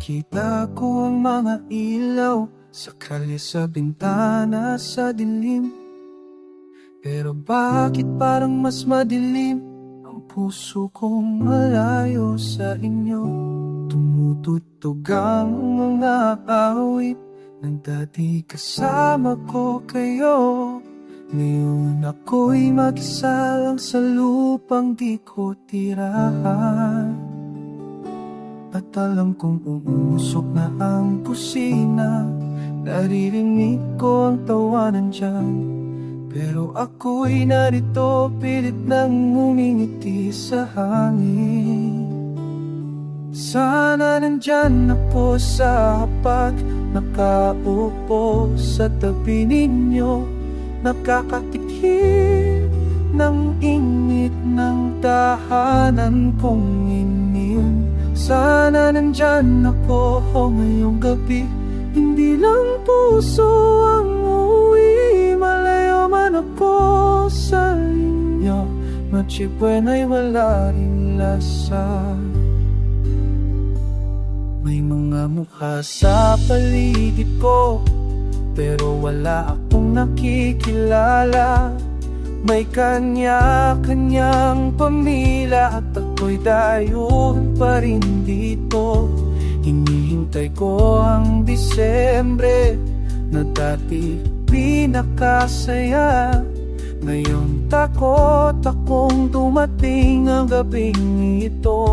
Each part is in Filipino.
Nakikita ko ang mga ilaw sa kalye, sa bintana, sa dilim. Pero bakit parang mas madilim ang puso kong malayo sa inyo? Tumutugtog ang mga awit ng dati kasama ko kayo. Ngayon ako'y mag-isa lang sa lupang di ko tirahan. At alam kong umusok na ang kusina, naririnig ko ang tawanan dyan. Pero ako'y narito, pilit nang ngumingiti sa hangin. Sana nandyan ako sa hapag, nakaupo sa tabi ninyo, nakakatikim ng init ng tahanan kong inim. Sana nandyan ako ngayong gabi, hindi lang puso ang uwi. Malayo man ako sa inyo, noche buena'y wala rin lasa. May mga mukha sa paligid ko, pero wala akong nakikilala. May kanya-kanyang pamilya at ako'y dayon pa rin dito. Hinihintay ko ang Disyembre na dati pinakasaya. Ngayon takot akong dumating ang gabing ito.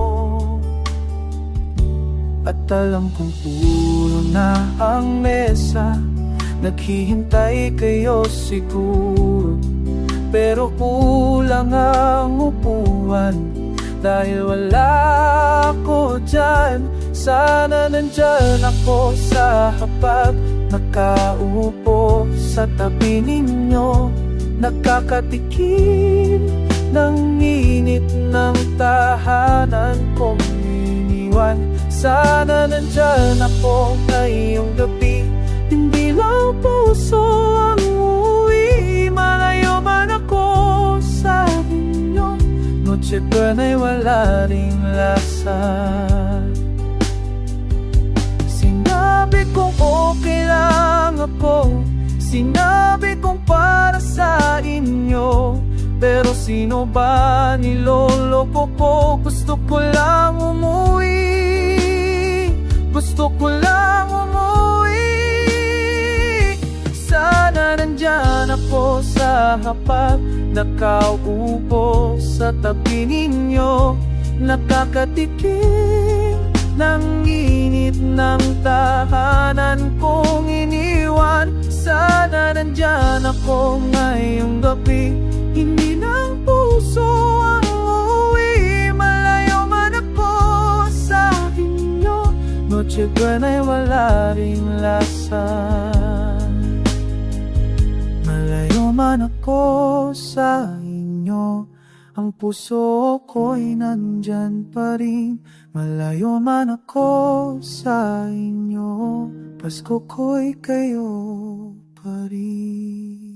At alam kong puno na ang mesa, naghihintay kayo siguro. Pero kulang ang upuan dahil wala ako dyan. Sana nandyan ako sa hapag, nakaupo sa tabi ninyo, nakakatikim ng init ng tahanan kong iniwan. Sana nandyan ako ngayong gabi, hindi lang puso ang uwi. Malayo man ako sa inyo, noche buena'y wala ring lasa. Sinabi kong okay lang ako, sinabi kong para sa inyo, pero sino ba niloloko ko? Gusto ko lang umuwi, gusto ko lang umuwi. Sana nandyan ako sa hapag, nakaupo sa tabi ninyo, nakakatikim ng init ng tahanan kong iniwan. Sana nandyan ako ngayong gabi, hindi ng puso ang uwi. Malayo man ako sa inyo, noche buena'y wala ring lasa. Malayo man ako sa inyo, ang puso ko'y nandyan pa rin. Malayo man ako sa inyo, Pasko ko'y kayo pa rin.